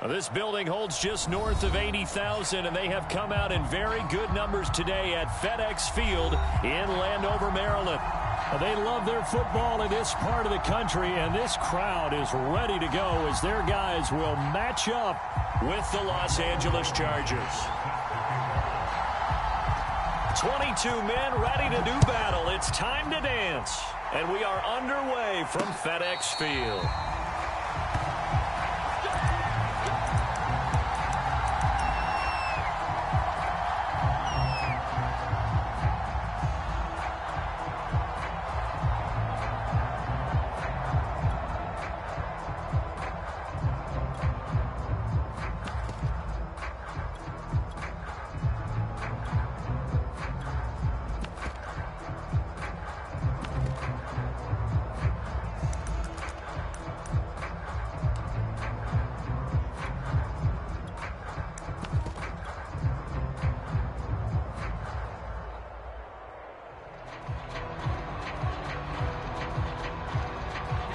This building holds just north of 80,000, and they have come out in very good numbers today at FedEx Field in Landover, Maryland. They love their football in this part of the country, and this crowd is ready to go as their guys will match up with the Los Angeles Chargers. 22 men ready to do battle. It's time to dance, and we are underway from FedEx Field.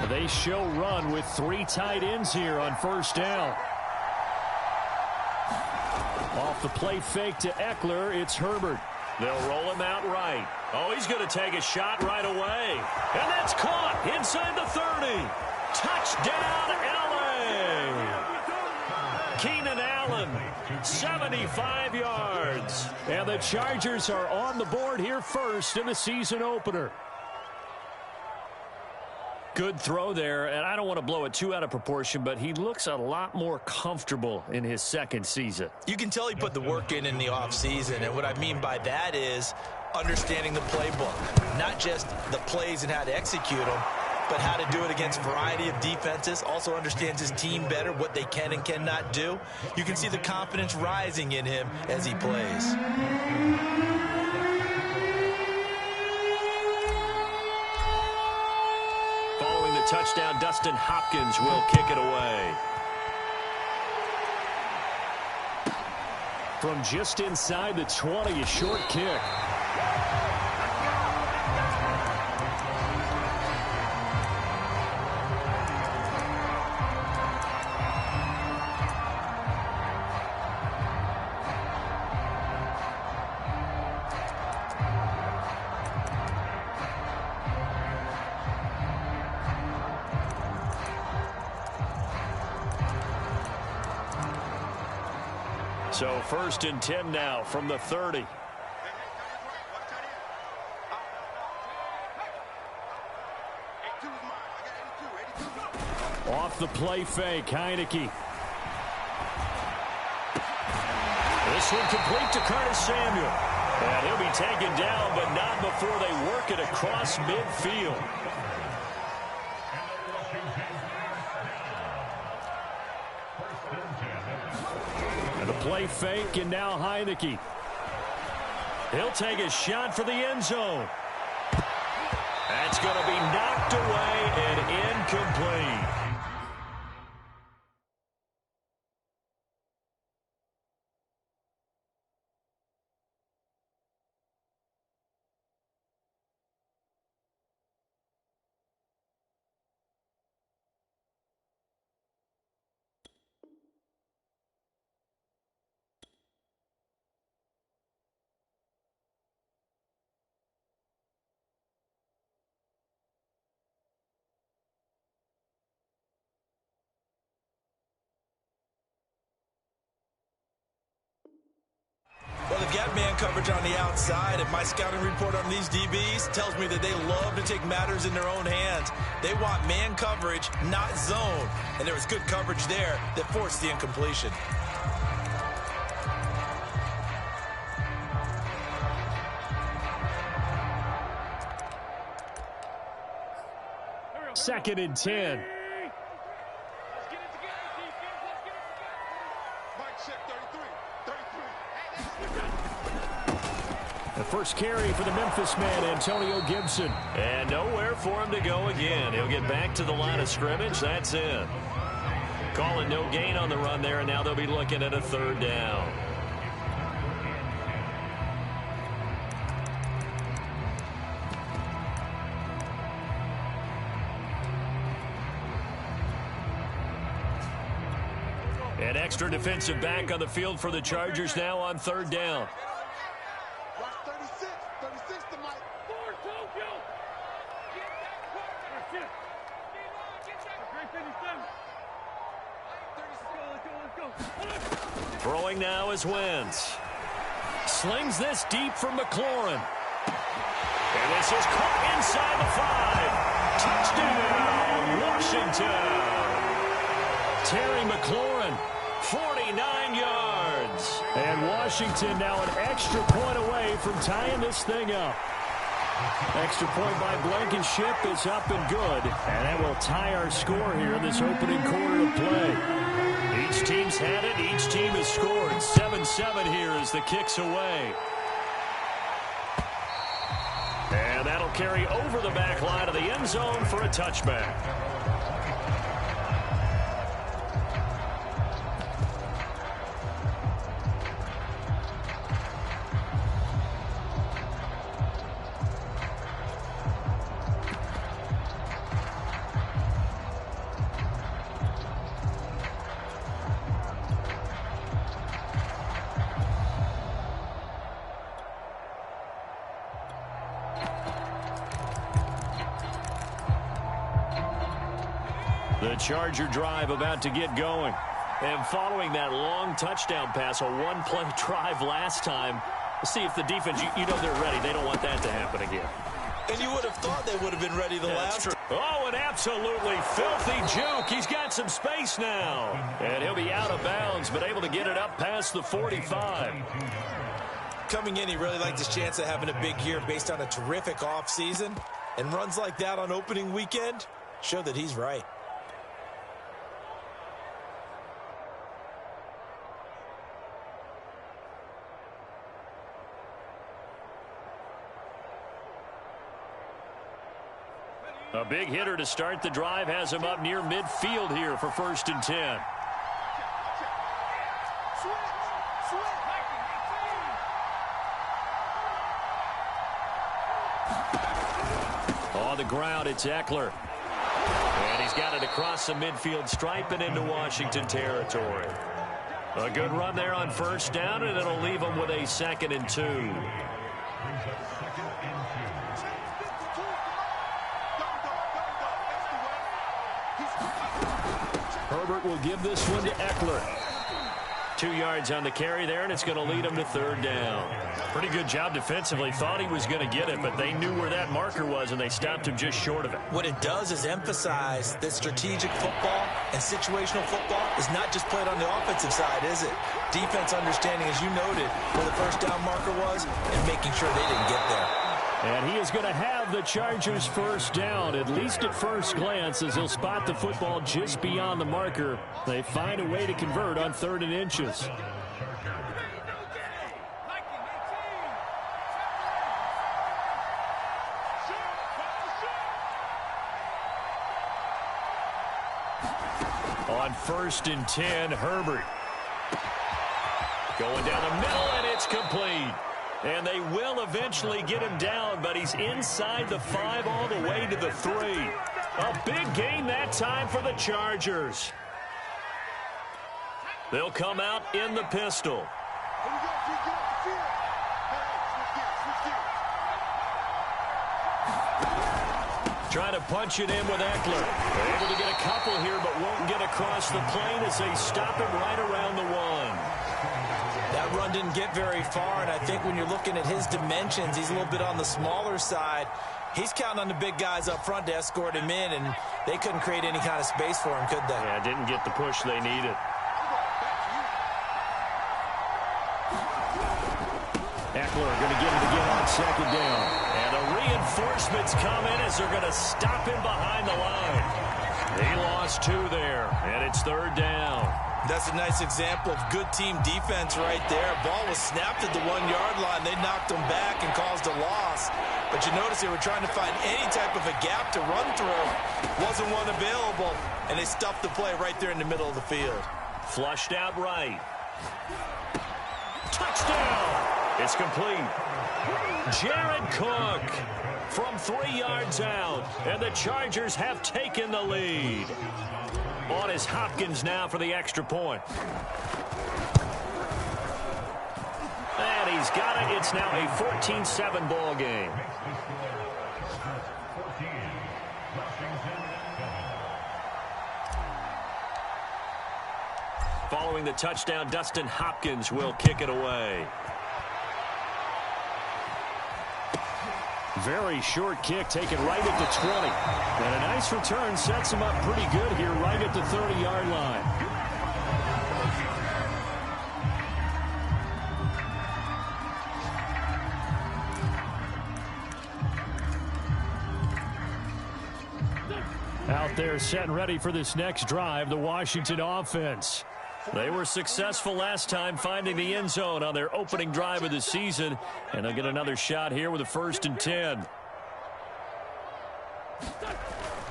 They show run with 3 tight ends here on first down. Off the play fake to Eckler, it's Herbert. They'll roll him out right. Oh, he's going to take a shot right away. And that's caught inside the 30. Touchdown, L.A. Keenan Allen, 75 yards. And the Chargers are on the board here first in the season opener. Good throw there, and I don't want to blow it too out of proportion, but he looks a lot more comfortable in his second season. You can tell he put the work in the offseason, and what I mean by that is understanding the playbook. Not just the plays and how to execute them, but how to do it against a variety of defenses. Also understands his team better, what they can and cannot do. You can see the confidence rising in him as he plays. Following the touchdown, Dustin Hopkins will kick it away. From just inside the 20, a short kick. So 1st and 10 now from the 30. Off the play fake, Heineke. This one complete to Curtis Samuel. And he'll be taken down, but not before they work it across midfield. And the play fake, and now Heineke. He'll take a shot for the end zone. That's going to be knocked away and incomplete. Well, they've got man coverage on the outside, and my scouting report on these DBs tells me that they love to take matters in their own hands. They want man coverage, not zone. And there was good coverage there that forced the incompletion. Second and 10. The first carry for the Memphis man, Antonio Gibson. And nowhere for him to go again. He'll get back to the line of scrimmage. That's it. Calling no gain on the run there, and now they'll be looking at a 3rd down. An extra defensive back on the field for the Chargers now on third down. Throwing now is Wentz. Slings this deep for McLaurin. And this is caught inside the 5. Touchdown, Washington. Terry McLaurin, 49 yards. And Washington now an extra point away from tying this thing up. Extra point by Blankenship is up and good. And that will tie our score here in this opening quarter of play. Each team's had it. Each team has scored. 7-7 here as the kick's away. And that'll carry over the back line of the end zone for a touchback. The Charger drive about to get going. And following that long touchdown pass, a one-play drive last time, let's see if the defense, you know they're ready. They don't want that to happen again. And you would have thought they would have been ready the last time. Oh, an absolutely filthy juke. He's got some space now. And he'll be out of bounds, but able to get it up past the 45. Coming in, he really liked his chance of having a big year based on a terrific offseason. And runs like that on opening weekend show that he's right. A big hitter to start the drive has him up near midfield here for 1st and 10. On the ground, it's Eckler. And he's got it across the midfield stripe and into Washington territory. A good run there on 1st down, and it'll leave him with a 2nd and 2. Herbert will give this one to Eckler. 2 yards on the carry there, and it's going to lead him to 3rd down. Pretty good job defensively. Thought he was going to get it, but they knew where that marker was, and they stopped him just short of it. What it does is emphasize that strategic football and situational football is not just played on the offensive side, is it? Defense understanding, as you noted, where the 1st down marker was and making sure they didn't get there. And he is going to have the Chargers 1st down, at least at first glance, as he'll spot the football just beyond the marker. They find a way to convert on 3rd and inches. On 1st and 10, Herbert. Going down the middle, and it's complete. And they will eventually get him down, but he's inside the 5 all the way to the 3. A big gain that time for the Chargers. They'll come out in the pistol. Trying to punch it in with Eckler. They're able to get a couple here, but won't get across the plane as they stop him right around the 1. That run didn't get very far, and I think when you're looking at his dimensions, he's a little bit on the smaller side. He's counting on the big guys up front to escort him in, and they couldn't create any kind of space for him, could they? Yeah, didn't get the push they needed. Eckler going to get it again on 2nd down. And the reinforcements come in as they're going to stop him behind the line. He lost 2 there, and it's 3rd down. That's a nice example of good team defense right there. Ball was snapped at the 1-yard line. They knocked him back and caused a loss. But you notice they were trying to find any type of a gap to run through. Wasn't one available, and they stuffed the play right there in the middle of the field. Flushed out right. Touchdown! It's complete. Jared Cook from 3 yards out, and the Chargers have taken the lead. On is Hopkins now for the extra point. And he's got it. It's now a 14-7 ball game. Following the touchdown, Dustin Hopkins will kick it away. Very short kick taken right at the 20. And a nice return sets him up pretty good here right at the 30-yard line. Out there set and ready for this next drive, the Washington offense. They were successful last time finding the end zone on their opening drive of the season, and they'll get another shot here with a 1st and 10.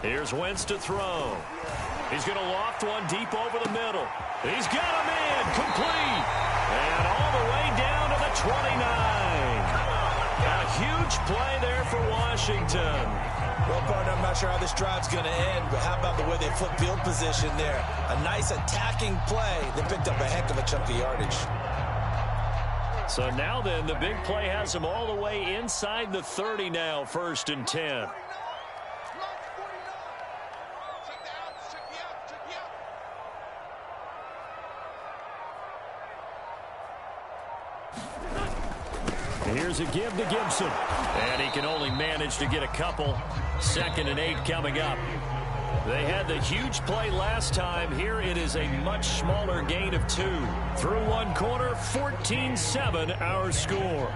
Here's Wentz to throw. He's going to loft one deep over the middle. He's got a man complete. And all the way down to the 29. A huge play there for Washington. Well, partner, I'm not sure how this drive's going to end, but how about the way they flip field position there? A nice attacking play. They picked up a heck of a chunk of yardage. So now then, the big play has them all the way inside the 30 now, 1st and 10. Here's a give to Gibson. And he can only manage to get a couple. 2nd and 8 coming up. They had the huge play last time. Here it is a much smaller gain of 2. Through one quarter, 14-7 our score.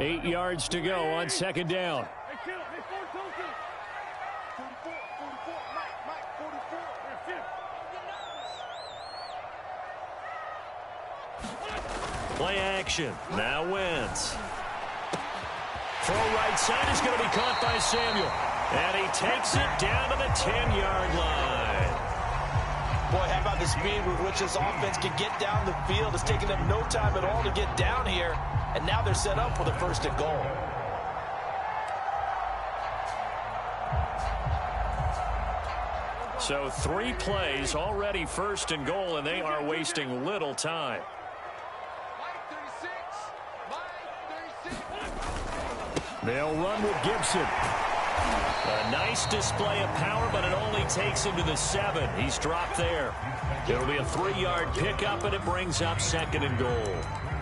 Eight yards to go on 2nd down. Play action. Now Wentz. Throw right side is going to be caught by Samuel. And he takes it down to the 10-yard line. Boy, how about the speed with which this offense can get down the field? It's taken them no time at all to get down here. And now they're set up for the 1st and goal. So 3 plays already 1st and goal, and they are wasting little time. They'll run with Gibson. A nice display of power, but it only takes him to the 7. He's dropped there. It'll be a 3-yard pickup, and it brings up 2nd and goal.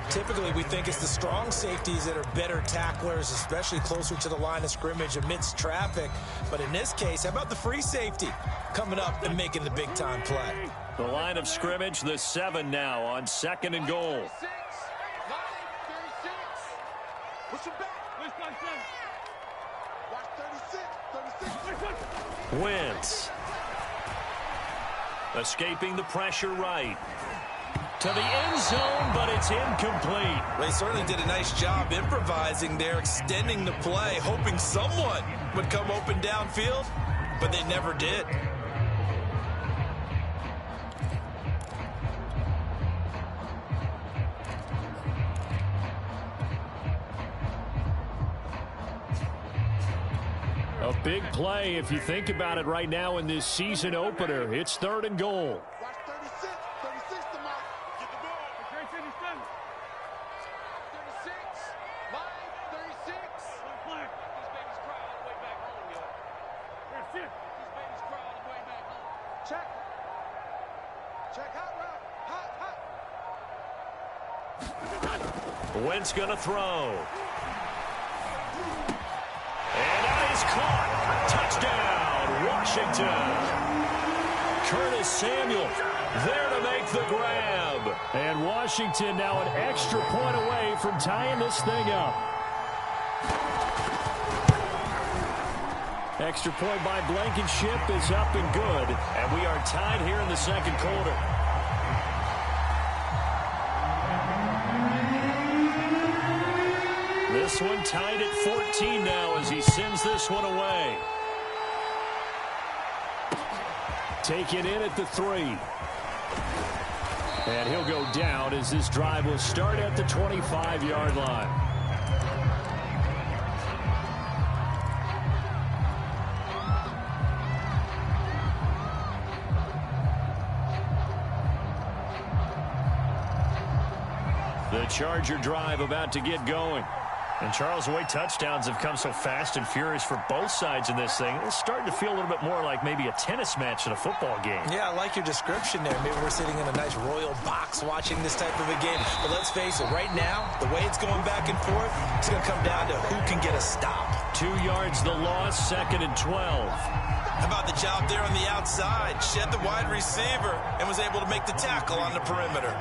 Typically, we think it's the strong safeties that are better tacklers, especially closer to the line of scrimmage amidst traffic. But in this case, how about the free safety coming up and making the big-time play? The line of scrimmage, the 7 now on 2nd and goal. Wentz. Escaping the pressure right. To the end zone, but it's incomplete. They certainly did a nice job improvising there, extending the play, hoping someone would come open downfield, but they never did. A big play if you think about it right now in this season opener. It's 3rd and goal. Wentz going to throw. And that is caught. Touchdown, Washington. Curtis Samuel there to make the grab. And Washington now an extra point away from tying this thing up. Extra point by Blankenship is up and good. And we are tied here in the 2nd quarter. This one tied at 14 now as he sends this one away. Taken in at the 3. And he'll go down as this drive will start at the 25-yard line. The Charger drive about to get going. And Charles, the way touchdowns have come so fast and furious for both sides in this thing, it's starting to feel a little bit more like maybe a tennis match in a football game. Yeah, I like your description there. Maybe we're sitting in a nice royal box watching this type of a game. But let's face it, right now, the way it's going back and forth, it's going to come down to who can get a stop. 2 yards the loss, 2nd and 12. How about the job there on the outside? Shed the wide receiver and was able to make the tackle on the perimeter.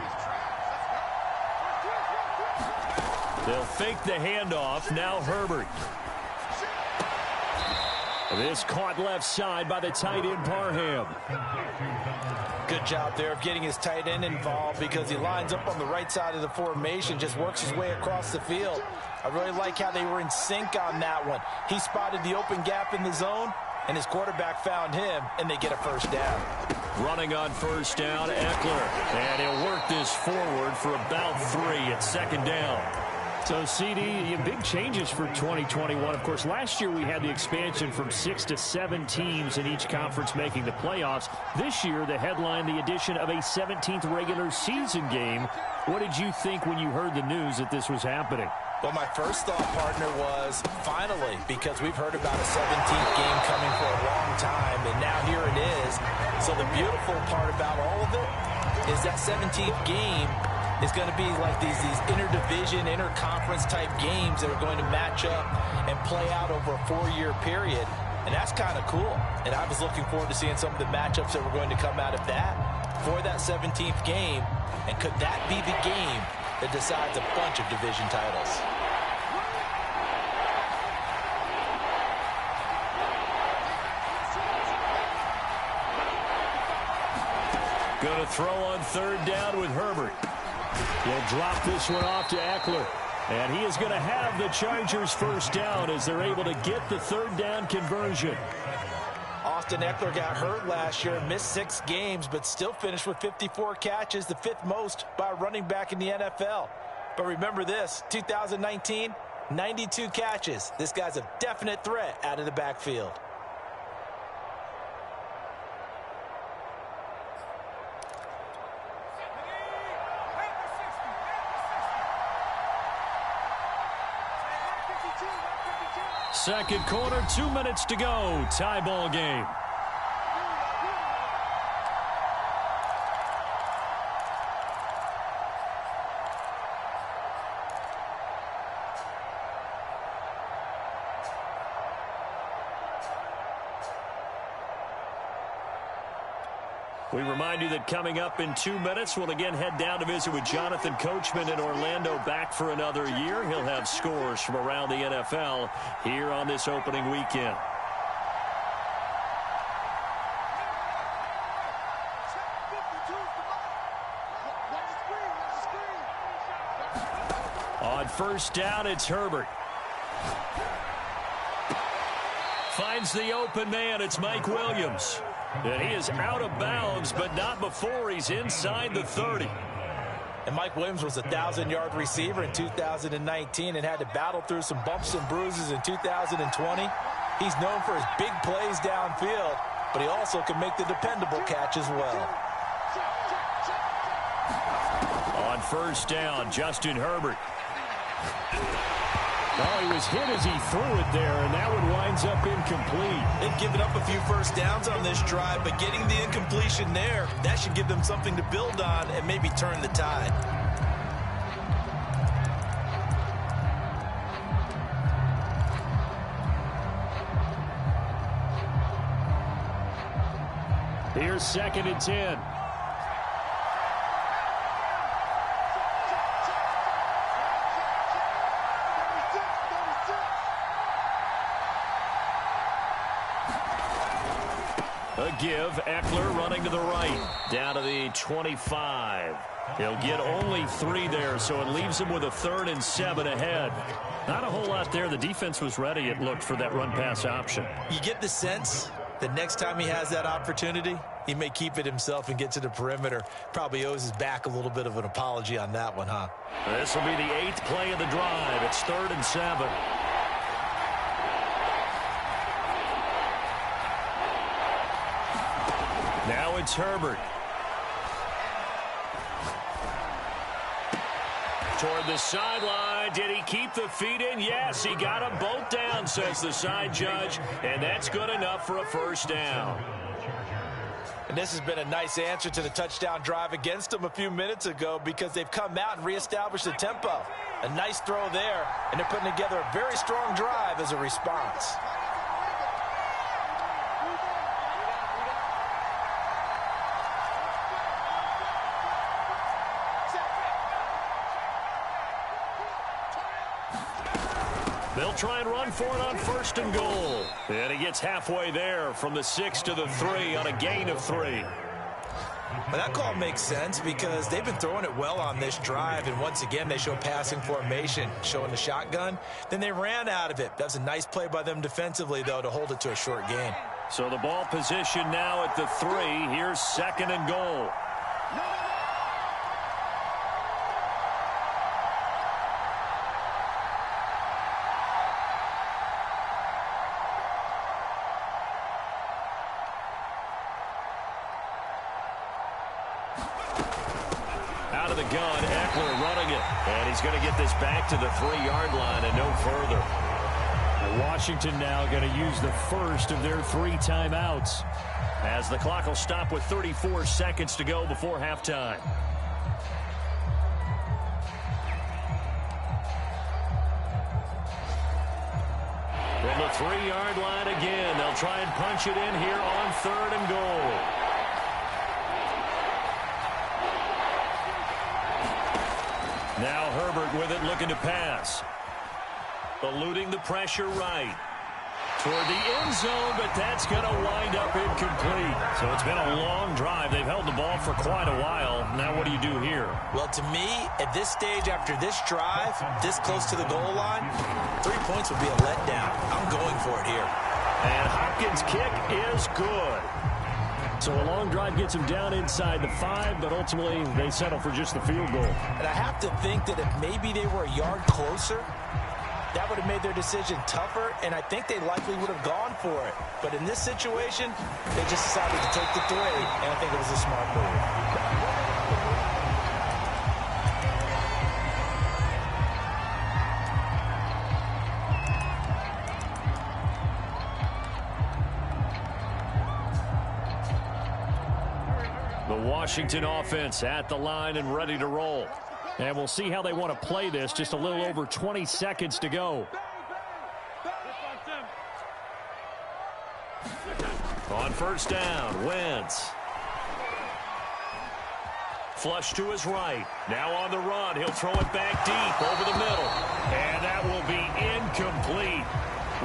They'll fake the handoff. Now Herbert. This caught left side by the tight end Parham. Good job there of getting his tight end involved because he lines up on the right side of the formation, just works his way across the field. I really like how they were in sync on that one. He spotted the open gap in the zone, and his quarterback found him, and they get a first down. Running on first down, Eckler. And he'll work this forward for about 3 at 2nd down. So, CD, big changes for 2021. Of course, last year we had the expansion from 6 to 7 teams in each conference making the playoffs. This year, the headline, the addition of a 17th regular season game. What did you think when you heard the news that this was happening? Well, my first thought, partner, was finally, because we've heard about a 17th game coming for a long time, and now here it is. So the beautiful part about all of it is that 17th game is going to be like these interdivision, interconference type games that are going to match up and play out over a 4-year period. And that's kind of cool. And I was looking forward to seeing some of the matchups that were going to come out of that for that 17th game. And could that be the game that decides a bunch of division titles? Going to throw on 3rd down with Herbert. He'll drop this one off to Eckler. And he is going to have the Chargers first down as they're able to get the 3rd down conversion. Austin Eckler got hurt last year, missed 6 games, but still finished with 54 catches, the 5th most by a running back in the NFL. But remember this, 2019, 92 catches. This guy's a definite threat out of the backfield. Second quarter, 2 minutes to go. Tie ball game. We remind you that coming up in 2 minutes, we'll again head down to visit with Jonathan Coachman in Orlando, back for another year. He'll have scores from around the NFL here on this opening weekend. On first down, it's Herbert. Finds the open man. It's Mike Williams. And he is out of bounds, but not before he's inside the 30. And Mike Williams was a 1,000-yard receiver in 2019 and had to battle through some bumps and bruises in 2020. He's known for his big plays downfield, but he also can make the dependable catch as well. On first down, Justin Herbert. Oh, he was hit as he threw it there, and that one winds up incomplete. They've given up a few first downs on this drive, but getting the incompletion there, that should give them something to build on and maybe turn the tide. Here's 2nd and 10. A give, Eckler running to the right, down to the 25. He'll get only 3 there, so it leaves him with a 3rd and 7 ahead. Not a whole lot there. The defense was ready, it looked, for that run-pass option. You get the sense that next time he has that opportunity, He may keep it himself and get to the perimeter. Probably owes his back a little bit of an apology on that one, huh? This will be the 8th play of the drive. It's 3rd and 7. Now it's Herbert. Toward the sideline. Did he keep the feet in? Yes, he got them both down, says the side judge. And that's good enough for a first down. And this has been a nice answer to the touchdown drive against them a few minutes ago because they've come out and reestablished the tempo. A nice throw there, and they're putting together a very strong drive as a response. They'll try and run for it on 1st and goal. And he gets halfway there from the 6 to the 3 on a gain of 3. Well, that call makes sense because they've been throwing it well on this drive, and once again they show passing formation, showing the shotgun. Then they ran out of it. That's a nice play by them defensively, though, to hold it to a short gain. So the ball position now at the 3. Here's 2nd and goal. Out of the gun, Eckler running it. And he's going to get this back to the 3-yard line and no further. Washington now going to use the first of their 3 timeouts, as the clock will stop with 34 seconds to go before halftime. From the 3-yard line again, they'll try and punch it in here on 3rd and goal. Now Herbert with it, looking to pass. Eluding the pressure right. Toward the end zone, but that's going to wind up incomplete. So it's been a long drive. They've held the ball for quite a while. Now what do you do here? Well, to me, at this stage after this drive, this close to the goal line, 3 points would be a letdown. I'm going for it here. And Hopkins' kick is good. So a long drive gets him down inside the 5, but ultimately they settle for just the field goal. And I have to think that if maybe they were a yard closer, that would have made their decision tougher, and I think they likely would have gone for it. But in this situation, they just decided to take the 3, and I think it was a smart move. The Washington offense at the line and ready to roll. And we'll see how they want to play this. Just a little over 20 seconds to go. On 1st down, Wentz. Flush to his right. Now on the run. He'll throw it back deep over the middle. And that will be incomplete.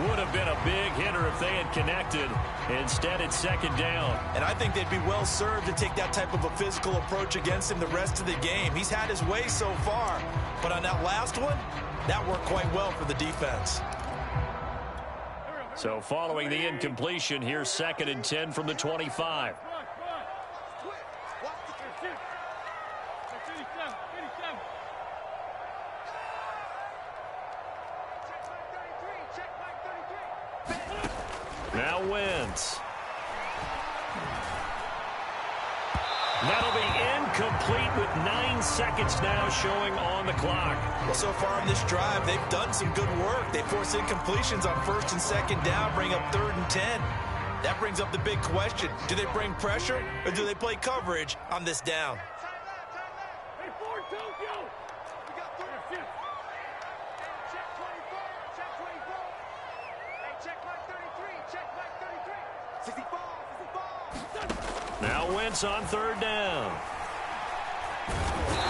Would have been a big hitter if they had connected. Instead, it's 2nd down. And I think they'd be well served to take that type of a physical approach against him the rest of the game. He's had his way so far. But on that last one, that worked quite well for the defense. So following the incompletion, here's 2nd and 10 from the 25. Now Wentz. That'll be incomplete with 9 seconds now showing on the clock. Well, so far in this drive, they've done some good work. They force incompletions on 1st and 2nd down, bring up 3rd and 10. That brings up the big question. Do they bring pressure or do they play coverage on this down? Now Wentz on 3rd down.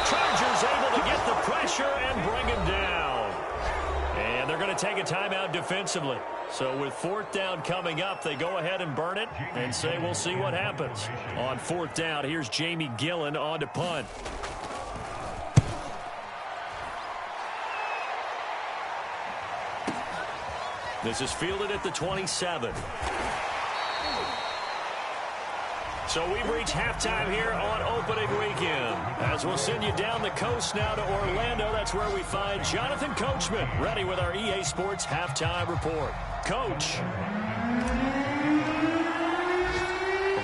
Chargers able to get the pressure and bring him down. And they're going to take a timeout defensively. So with 4th down coming up, they go ahead and burn it and say we'll see what happens. On 4th down, here's Jamie Gillen on to punt. This is fielded at the 27. So we've reached halftime here on opening weekend. As we'll send you down the coast now to Orlando, that's where we find Jonathan Coachman, ready with our EA Sports halftime report. Coach.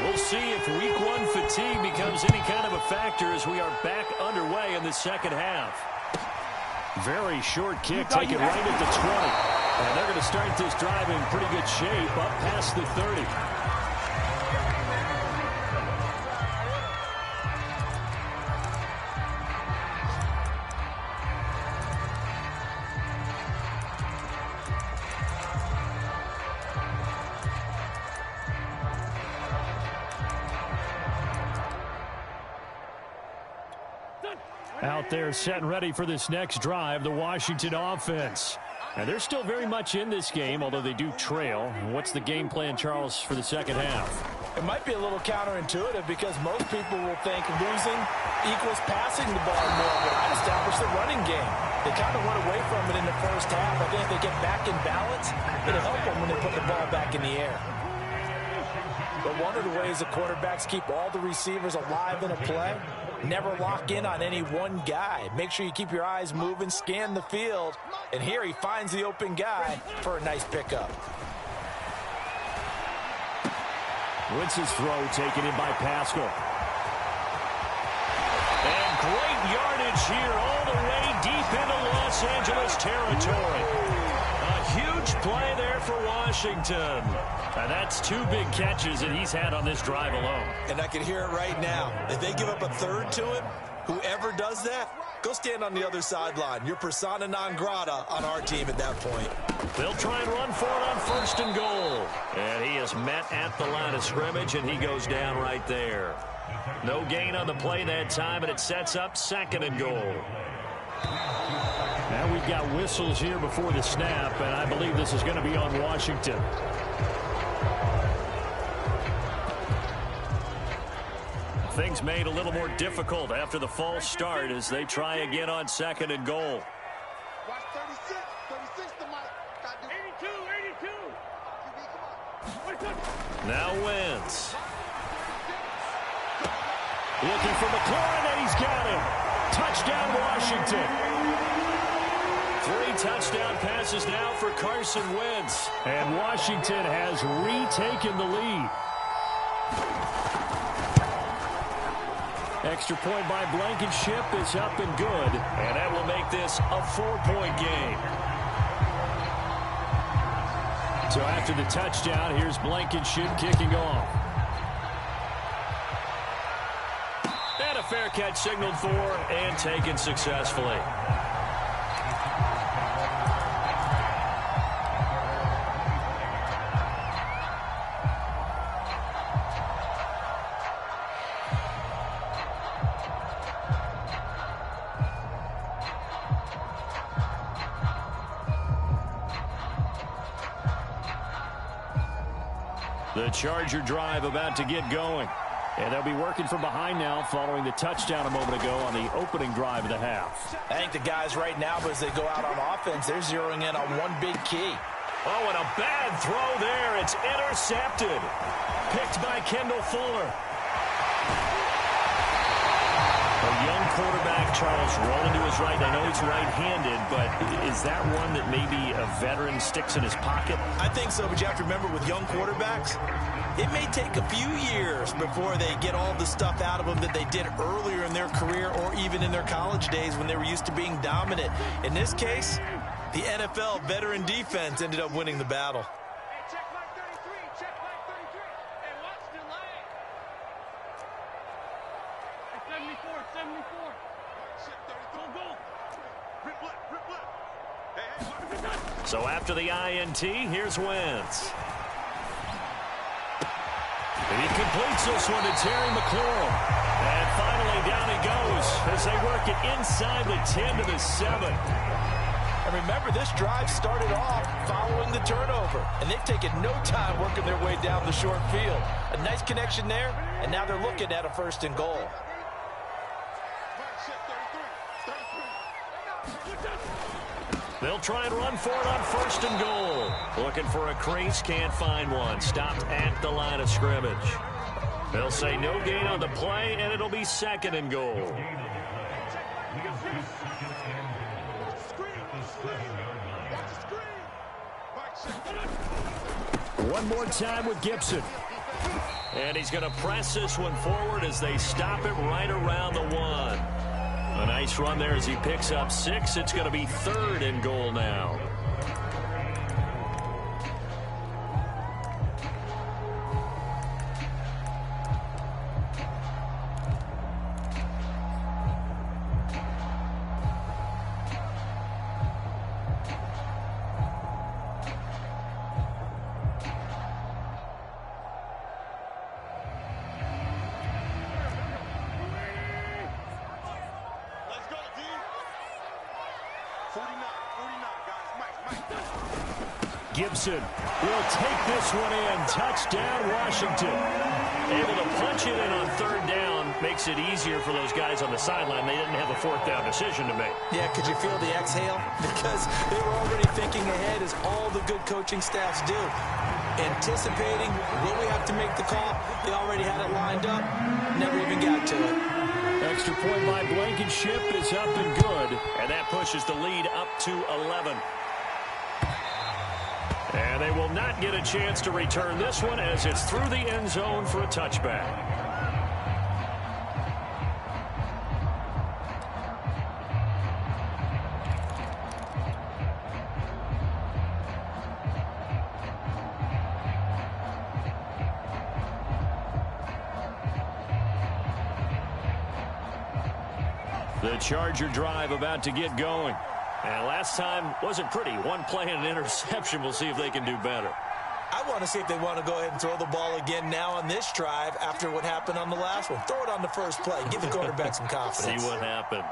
We'll see if week one fatigue becomes any kind of a factor as we are back underway in the second half. Very short kick, taken right at the 20. And they're going to start this drive in pretty good shape up past the 30. Out there set and ready for this next drive, the Washington offense. And they're still very much in this game, although they do trail. What's the game plan, Charles, for the second half? It might be a little counterintuitive because most people will think losing equals passing the ball more, but I'd establish the running game. They kind of went away from it in the first half. I think if they get back in balance, it'll help them when they put the ball back in the air. But one of the ways the quarterbacks keep all the receivers alive in a play, never lock in on any one guy. Make sure you keep your eyes moving, scan the field, and here he finds the open guy for a nice pickup. Wentz's throw taken in by Pascal. And great yardage here all the way deep into Los Angeles territory. A huge play there for Washington. And that's 2 big catches that he's had on this drive alone. And I can hear it right now. If they give up a third to him, whoever does that, go stand on the other sideline. You're persona non grata on our team at that point. They'll try and run for it on 1st and goal. And he is met at the line of scrimmage, and he goes down right there. No gain on the play that time, and it sets up 2nd and goal. Now we've got whistles here before the snap, and I believe this is going to be on Washington. Things made a little more difficult after the false start as they try again on 2nd and goal. Watch 36 the mic. 82. Now Wentz. Looking for McLaurin, and he's got him. Touchdown, Washington. 3 touchdown passes now for Carson Wentz. And Washington has retaken the lead. Extra point by Blankenship is up and good, and that will make this a 4-point game. So after the touchdown, here's Blankenship kicking off. And a fair catch signaled for and taken successfully. The Charger drive about to get going. And they'll be working from behind now following the touchdown a moment ago on the opening drive of the half. I think the guys right now, as they go out on offense, they're zeroing in on one big key. Oh, and a bad throw there. It's intercepted. Picked by Kendall Fuller. A young quarterback, Charles, rolling to his right. I know he's right-handed, but is that one that maybe a veteran sticks in his pocket? I think so, but you have to remember with young quarterbacks, it may take a few years before they get all the stuff out of them that they did earlier in their career or even in their college days when they were used to being dominant. In this case, the NFL veteran defense ended up winning the battle. So after the INT, here's Wentz. And he completes this one to Terry McLaurin. And finally down he goes as they work it inside the 10 to the 7. And remember, this drive started off following the turnover. And they've taken no time working their way down the short field. A nice connection there, and now they're looking at a 1st and goal. They'll try and run for it on 1st and goal. Looking for a crease, can't find one. Stopped at the line of scrimmage. They'll say no gain on the play, and it'll be 2nd and goal. One more time with Gibson. And he's going to press this one forward as they stop it right around the 1. A nice run there as he picks up 6. It's going to be 3rd and goal now. Gibson will take this one in. Touchdown, Washington. Able to punch it in on 3rd down. Makes it easier for those guys on the sideline. They didn't have a 4th down decision to make. Yeah, could you feel the exhale? Because they were already thinking ahead, as all the good coaching staffs do. Anticipating, will we have to make the call? They already had it lined up. Never even got to it. Extra point by Blankenship is up and good. And that pushes the lead up to 11. And they will not get a chance to return this one as it's through the end zone for a touchback. The Charger drive about to get going. And last time wasn't pretty. One play and an interception. We'll see if they can do better. I want to see if they want to go ahead and throw the ball again now on this drive after what happened on the last one. Throw it on the first play. Give the quarterback some confidence. See what happens.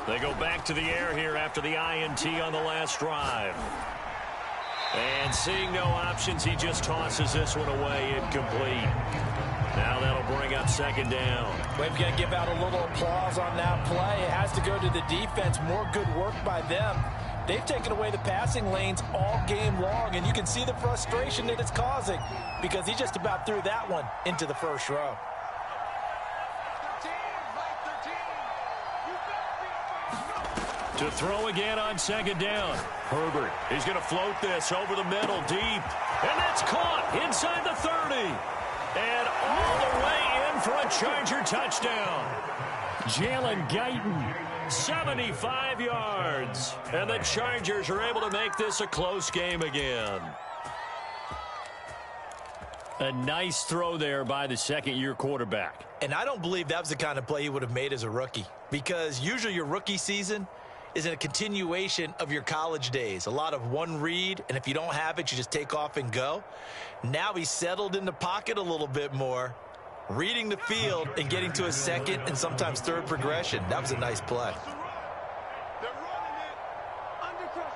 They go back to the air here after the INT on the last drive. And seeing no options, he just tosses this one away incomplete. Now that'll bring up 2nd down. We've got to give out a little applause on that play. It has to go to the defense. More good work by them. They've taken away the passing lanes all game long, and you can see the frustration that it's causing because he just about threw that one into the first row. To throw again on 2nd down. Herbert is going to float this over the middle deep. And that's caught inside the 30. And all the way in for a Charger touchdown. Jalen Guyton, 75 yards. And the Chargers are able to make this a close game again. A nice throw there by the 2nd-year quarterback. And I don't believe that was the kind of play he would have made as a rookie. Because usually your rookie season is a continuation of your college days. A lot of one read, and if you don't have it, you just take off and go. Now he's settled in the pocket a little bit more, reading the field and getting to a 2nd and sometimes 3rd progression. That was a nice play. They're running it. Undercrush.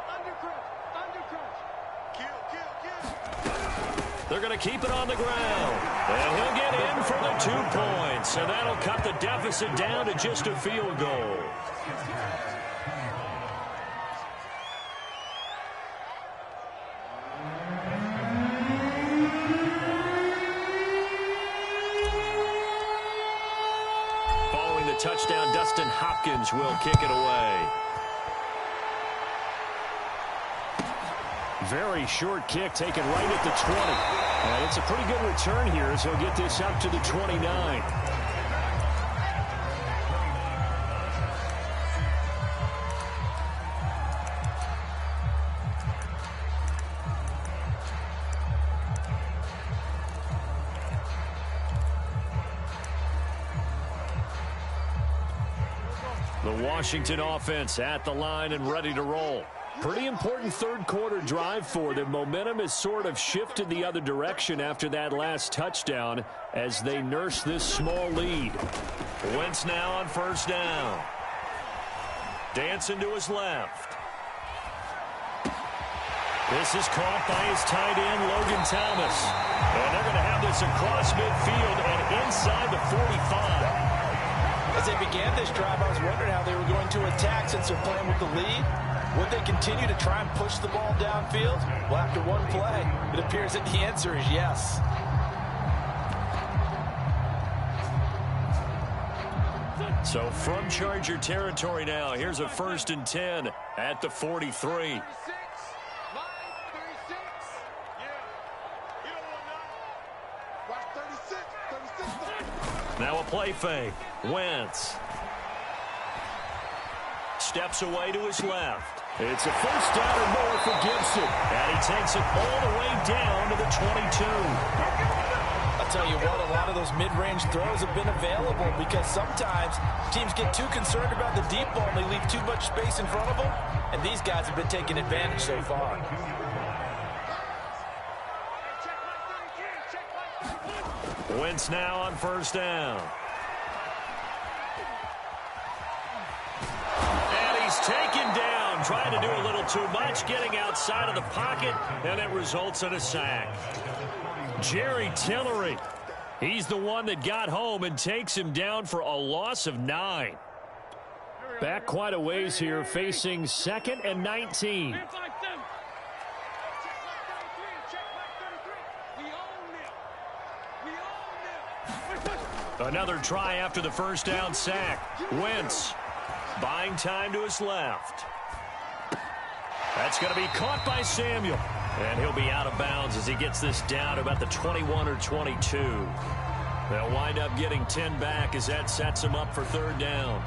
They're going to keep it on the ground. And he'll get in for the 2 points. And that'll cut the deficit down to just a field goal. Touchdown, Dustin Hopkins will kick it away. Very short kick taken right at the 20. And it's a pretty good return here as he'll get this up to the 29. The Washington offense at the line and ready to roll. Pretty important 3rd quarter drive for them. Momentum has sort of shifted the other direction after that last touchdown as they nurse this small lead. Wentz now on 1st down. Dancing to his left. This is caught by his tight end, Logan Thomas. And they're going to have this across midfield and inside the 45. As they began this drive, I was wondering how they were going to attack since they're playing with the lead. Would they continue to try and push the ball downfield? Well, after one play, it appears that the answer is yes. So from Charger territory now, here's a 1st and 10 at the 43. Now a play fake. Wentz steps away to his left. It's a 1st down or more for Gibson. And he takes it all the way down to the 22. I'll tell you what, a lot of those mid-range throws have been available because sometimes teams get too concerned about the deep ball and they leave too much space in front of them. And these guys have been taking advantage so far. Wentz now on 1st down. And he's taken down, trying to do a little too much, getting outside of the pocket, and it results in a sack. Jerry Tillery, he's the one that got home and takes him down for a loss of 9. Back quite a ways here, facing 2nd and 19. Another try after the 1st down sack. Wentz buying time to his left. That's going to be caught by Samuel. And he'll be out of bounds as he gets this down to about the 21 or 22. They'll wind up getting 10 back as that sets him up for 3rd down.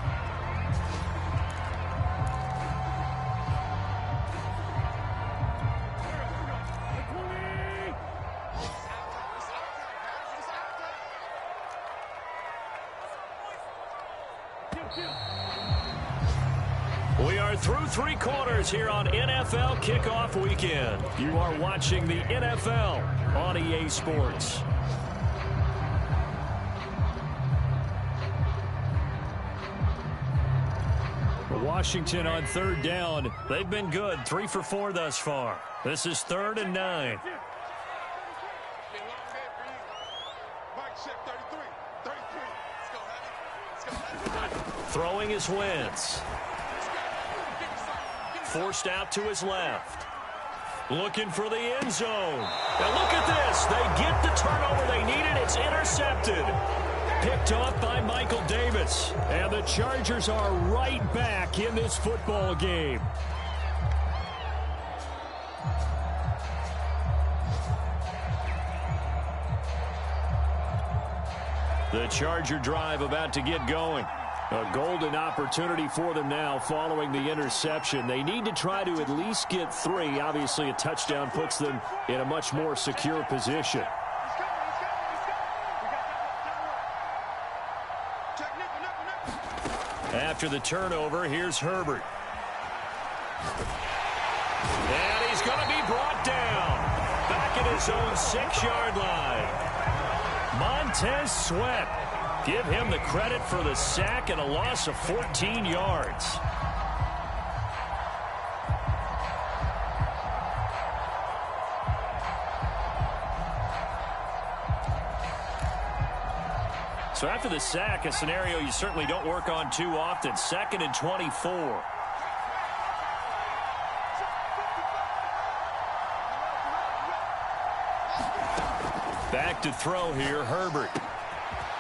We are through 3 quarters here on NFL Kickoff Weekend. You are watching the NFL on EA Sports. Washington on 3rd down. They've been good, 3 for 4 thus far. This is 3rd and 9. Throwing is Wentz. Forced out to his left. Looking for the end zone. Now look at this. They get the turnover they needed. It's intercepted. Picked off by Michael Davis. And the Chargers are right back in this football game. The Charger drive about to get going. A golden opportunity for them now following the interception. They need to try to at least get 3. Obviously, a touchdown puts them in a much more secure position. After the turnover, here's Herbert. And he's going to be brought down. Back at his own 6-yard line. Montez Sweat. Give him the credit for the sack and a loss of 14 yards. So after the sack, a scenario you certainly don't work on too often. 2nd and 24. Back to throw here, Herbert.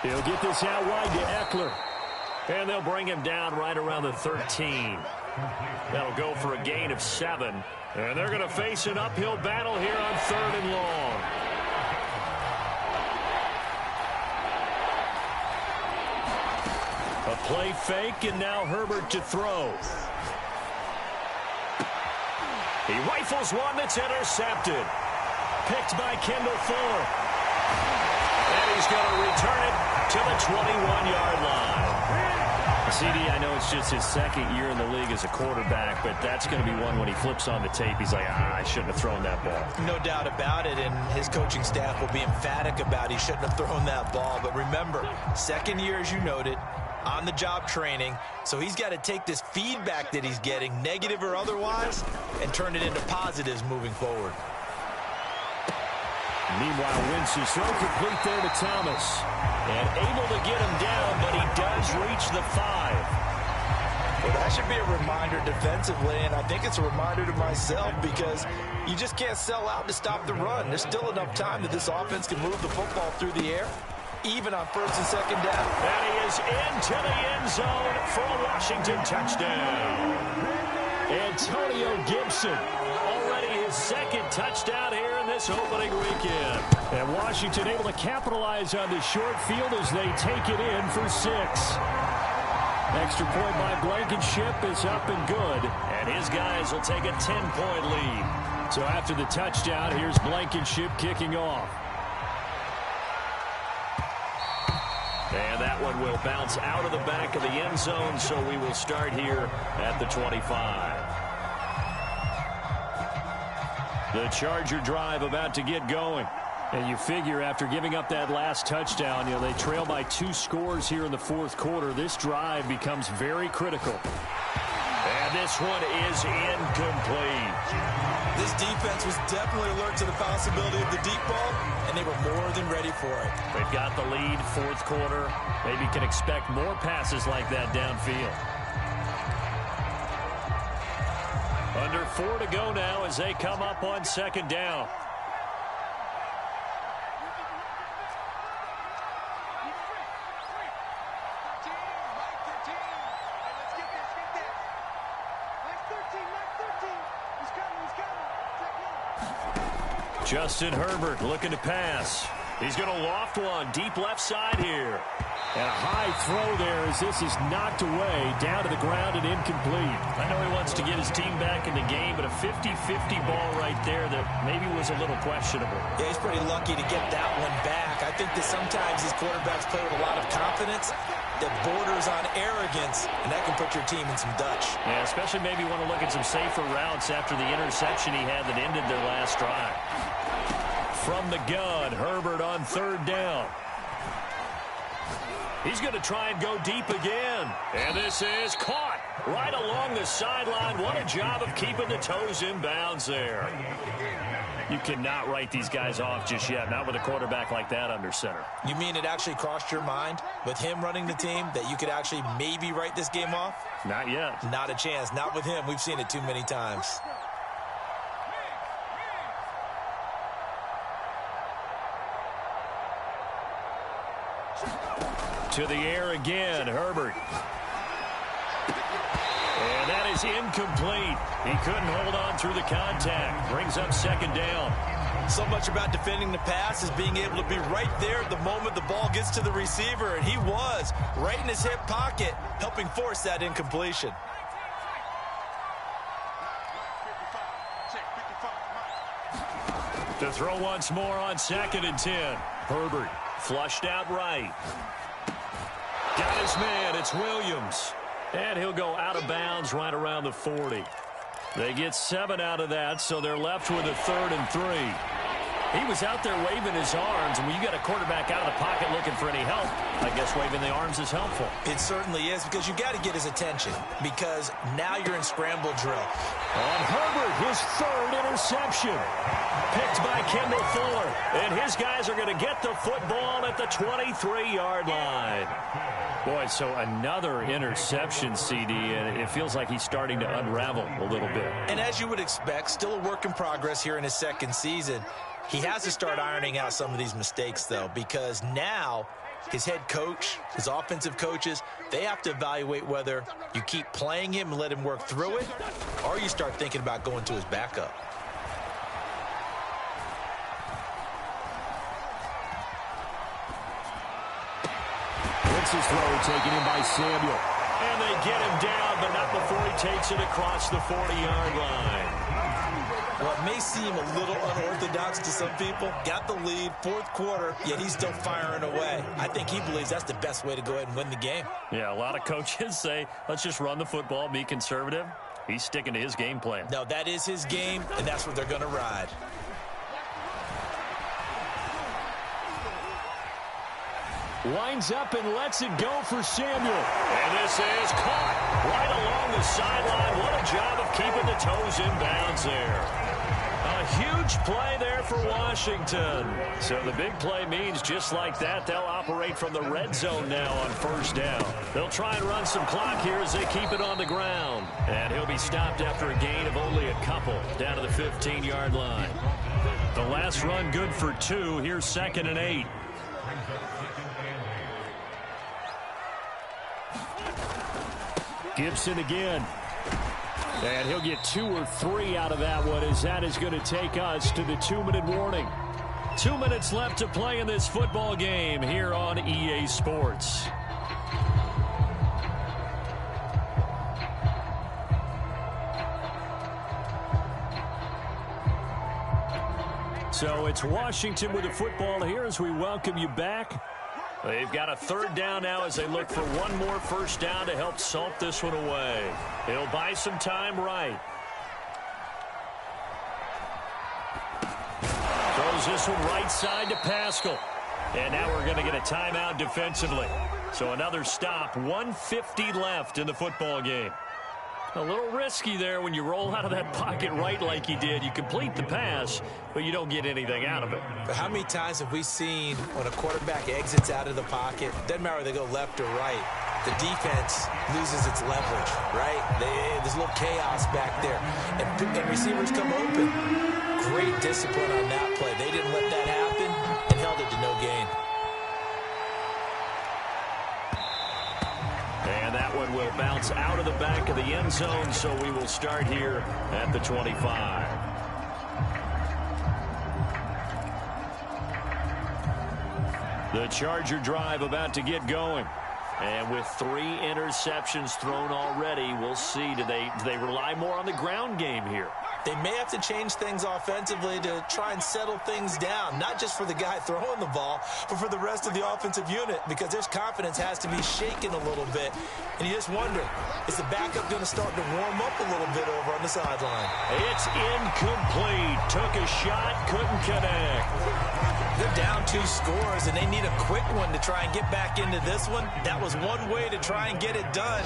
He'll get this out wide to Eckler. And they'll bring him down right around the 13. That'll go for a gain of 7. And they're going to face an uphill battle here on 3rd and long. A play fake, and now Herbert to throw. He rifles one that's intercepted. Picked by Kendall Fuller. And he's going to return it to the 21-yard line. CD, I know it's just his 2nd year in the league as a quarterback, but that's going to be one when he flips on the tape. He's like, I shouldn't have thrown that ball. No doubt about it, and his coaching staff will be emphatic about he shouldn't have thrown that ball. But remember, 2nd year, as you noted, on-the-job training, so he's got to take this feedback that he's getting, negative or otherwise, and turn it into positives moving forward. Meanwhile, Wentz's throw complete there to Thomas. And able to get him down, but he does reach the 5. Well, that should be a reminder defensively, and I think it's a reminder to myself because you just can't sell out to stop the run. There's still enough time that this offense can move the football through the air, even on first and second down. And he is into the end zone for a Washington touchdown. Antonio Gibson, already his second touchdown here in this opening weekend. And Washington able to capitalize on the short field as they take it in for 6. Extra point by Blankenship is up and good. And his guys will take a 10-point lead. So after the touchdown, here's Blankenship kicking off. And that one will bounce out of the back of the end zone, so we will start here at the 25. The Charger drive about to get going. And you figure after giving up that last touchdown, they trail by 2 scores here in the fourth quarter. This drive becomes very critical. And this one is incomplete. This defense was definitely alert to the possibility of the deep ball, and they were more than ready for it. They've got the lead, fourth quarter. Maybe can expect more passes like that downfield. Under 4 to go now as they come up on second down. Justin Herbert looking to pass. He's going to loft one deep left side here. And a high throw there as this is knocked away down to the ground and incomplete. I know he wants to get his team back in the game, but a 50-50 ball right there that maybe was a little questionable. Yeah, he's pretty lucky to get that one back. I think that sometimes these quarterbacks play with a lot of confidence that borders on arrogance, and that can put your team in some Dutch. Yeah, especially maybe want to look at some safer routes after the interception he had that ended their last drive. From the gun, Herbert on third down. He's going to try and go deep again. And this is caught right along the sideline. What a job of keeping the toes in bounds there. You cannot write these guys off just yet, not with a quarterback like that under center. You mean it actually crossed your mind with him running the team that you could actually maybe write this game off? Not yet. Not a chance. Not with him. We've seen it too many times. To the air again, Herbert. And that is incomplete. He couldn't hold on through the contact. Brings up second down. So much about defending the pass is being able to be right there at the moment the ball gets to the receiver, and he was right in his hip pocket, helping force that incompletion. To throw once more on 2nd and 10. Herbert flushed out right. Got his man. It's Williams. And he'll go out of bounds right around the 40. They get 7 out of that, so they're left with a 3rd and 3. He was out there waving his arms, and when you got a quarterback out of the pocket looking for any help, I guess waving the arms is helpful. It certainly is, because you got to get his attention, because now you're in scramble drill. On Herbert, his 3rd interception. Picked by Kendall Fuller, and his guys are going to get the football at the 23-yard line. Boy, so another interception, CD, and it feels like he's starting to unravel a little bit. And as you would expect, still a work in progress here in his second season. He has to start ironing out some of these mistakes, though, because now his head coach, his offensive coaches, they have to evaluate whether you keep playing him and let him work through it, or you start thinking about going to his backup. His throw taken in by Samuel. And they get him down, but not before he takes it across the 40-yard line. Well, it may seem a little unorthodox to some people. Got the lead, fourth quarter, yet he's still firing away. I think he believes that's the best way to go ahead and win the game. Yeah, a lot of coaches say, let's just run the football, be conservative. He's sticking to his game plan. No, that is his game, and that's what they're going to ride. Winds up and lets it go for Samuel. And this is caught right along the sideline. What a job of keeping the toes in bounds there. A huge play there for Washington. So the big play means just like that, they'll operate from the red zone now on first down. They'll try and run some clock here as they keep it on the ground. And he'll be stopped after a gain of only a couple down to the 15-yard line. The last run good for 2. Here's 2nd and 8. Gibson again. And he'll get 2 or 3 out of that one, as that is going to take us to the 2-minute warning. 2 minutes left to play in this football game here on EA Sports. So it's Washington with the football here as we welcome you back. They've got a 3rd down now as they look for one more first down to help salt this one away. He'll buy some time right. Throws this one right side to Pascal. And now we're going to get a timeout defensively. So another stop, 1:50 left in the football game. A little risky there when you roll out of that pocket right like he did. You complete the pass, but you don't get anything out of it. But how many times have we seen when a quarterback exits out of the pocket, doesn't matter whether they go left or right, the defense loses its leverage, right? There's a little chaos back there. And receivers come open. Great discipline on that play. They didn't let that happen and held it to no gain. And that one will bounce out of the back of the end zone, so we will start here at the 25. The Charger drive about to get going. And with 3 interceptions thrown already, we'll see. Do they rely more on the ground game here? They may have to change things offensively to try and settle things down, not just for the guy throwing the ball, but for the rest of the offensive unit, because their confidence has to be shaken a little bit. And you just wonder, is the backup going to start to warm up a little bit over on the sideline? It's incomplete. Took a shot, couldn't connect. They're down 2 scores, and they need a quick one to try and get back into this one. That was one way to try and get it done.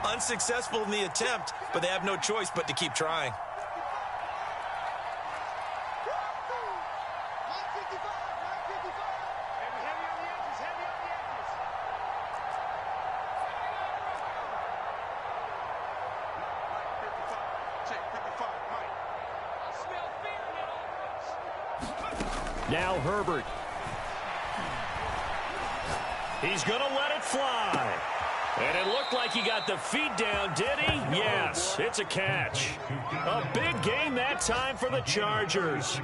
Unsuccessful in the attempt, but they have no choice but to keep trying. Now Herbert. He's going to let it fly. And it looked like he got the feet down, did he? Yes, it's a catch. A big gain that time for the Chargers.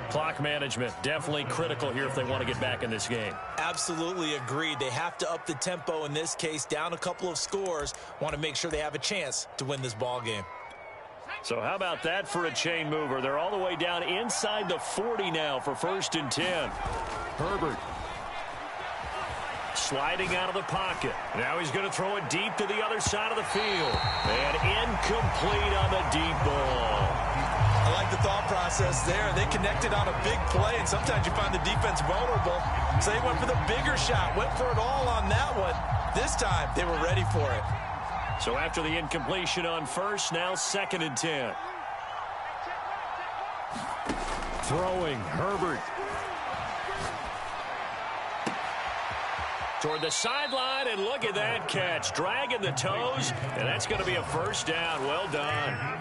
Clock management, definitely critical here if they want to get back in this game. Absolutely agreed. They have to up the tempo in this case, down a couple of scores. Want to make sure they have a chance to win this ball game. So how about that for a chain mover? They're all the way down inside the 40 now for 1st and 10. Herbert sliding out of the pocket. Now he's going to throw it deep to the other side of the field. And incomplete on the deep ball. I like the thought process there. They connected on a big play, and sometimes you find the defense vulnerable. So they went for the bigger shot, went for it all on that one. This time, they were ready for it. So after the incompletion on first, now 2nd and 10. Throwing, Herbert. Toward the sideline, and look at that catch. Dragging the toes, and that's going to be a first down. Well done.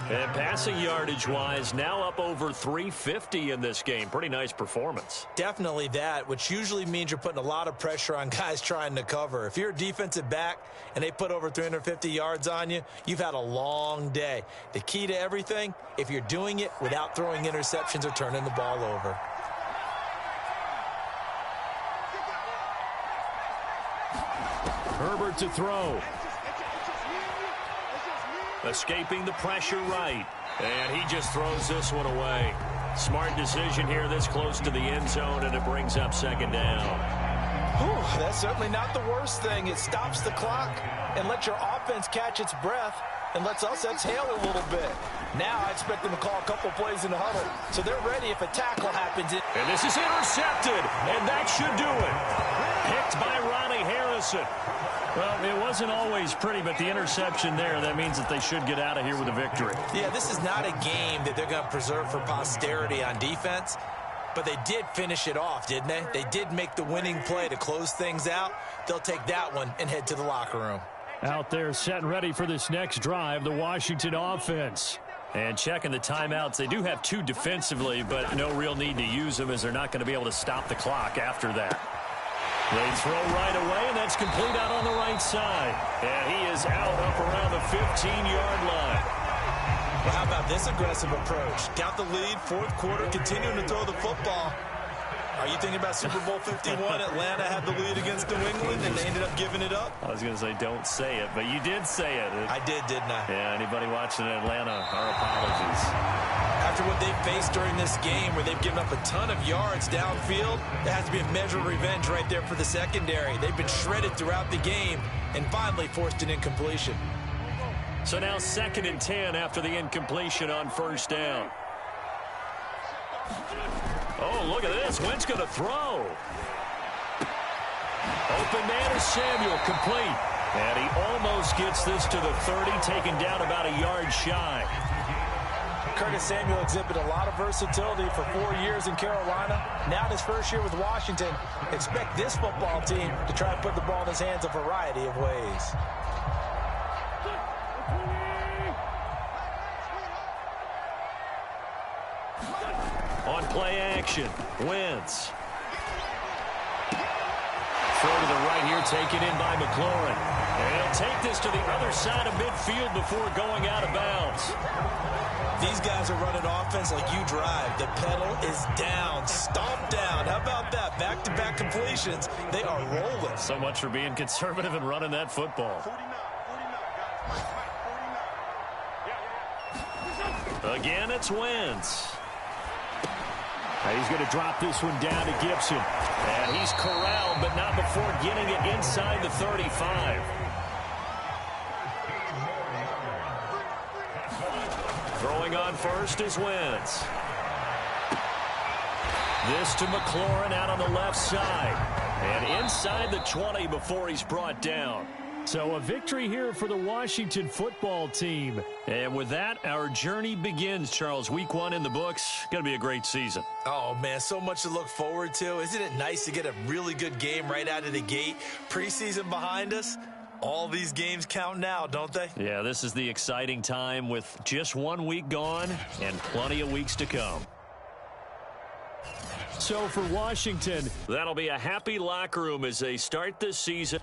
And passing yardage-wise, now up over 350 in this game. Pretty nice performance. Definitely that, which usually means you're putting a lot of pressure on guys trying to cover. If you're a defensive back and they put over 350 yards on you, you've had a long day. The key to everything, if you're doing it without throwing interceptions or turning the ball over. Herbert to throw. Escaping the pressure right. And he just throws this one away. Smart decision here this close to the end zone, and it brings up 2nd down. Whew, that's certainly not the worst thing. It stops the clock and lets your offense catch its breath and lets us exhale a little bit. Now I expect them to call a couple plays in the huddle, so they're ready if a tackle happens. And this is intercepted, and that should do it. Picked by Ronnie Harrison. Well, it wasn't always pretty, but the interception there, that means that they should get out of here with a victory. Yeah, this is not a game that they're going to preserve for posterity on defense, but they did finish it off, didn't they? They did make the winning play to close things out. They'll take that one and head to the locker room. Out there set and ready for this next drive, the Washington offense. And checking the timeouts, they do have 2 defensively, but no real need to use them as they're not going to be able to stop the clock after that. They throw right away, and that's complete out on the right side. And he is out up around the 15-yard line. Well, how about this aggressive approach? Got the lead, 4th quarter, continuing to throw the football. Are you thinking about Super Bowl 51? Atlanta had the lead against New England, and they ended up giving it up? I was going to say don't say it, but you did say it. I did, didn't I? Yeah, anybody watching Atlanta, our apologies. After what they faced during this game where they've given up a ton of yards downfield, there has to be a measure of revenge right there for the secondary. They've been shredded throughout the game and finally forced an incompletion. So now 2nd and 10 after the incompletion on 1st down. Oh, look at this. Wentz going to throw. Open man is Samuel, complete. And he almost gets this to the 30, taken down about a yard shy. Curtis Samuel exhibited a lot of versatility for 4 years in Carolina. Now in his first year with Washington, expect this football team to try and put the ball in his hands a variety of ways. On play action, Wentz. Throw to the right here, taken in by McLaurin. And he'll take this to the other side of midfield before going out of bounds. These guys are running offense like you drive. The pedal is down, stomped down. How about that? Back-to-back completions. They are rolling. So much for being conservative and running that football. 49. Again, it's Wentz. He's going to drop this one down to Gibson. And he's corralled, but not before getting it inside the 35. Throwing on first is Wentz. This to McLaurin out on the left side. And inside the 20 before he's brought down. So a victory here for the Washington football team. And with that, our journey begins, Charles. Week 1 in the books. Going to be a great season. Oh, man, so much to look forward to. Isn't it nice to get a really good game right out of the gate? Preseason behind us. All these games count now, don't they? Yeah, this is the exciting time with just 1 week gone and plenty of weeks to come. So for Washington, that'll be a happy locker room as they start this season.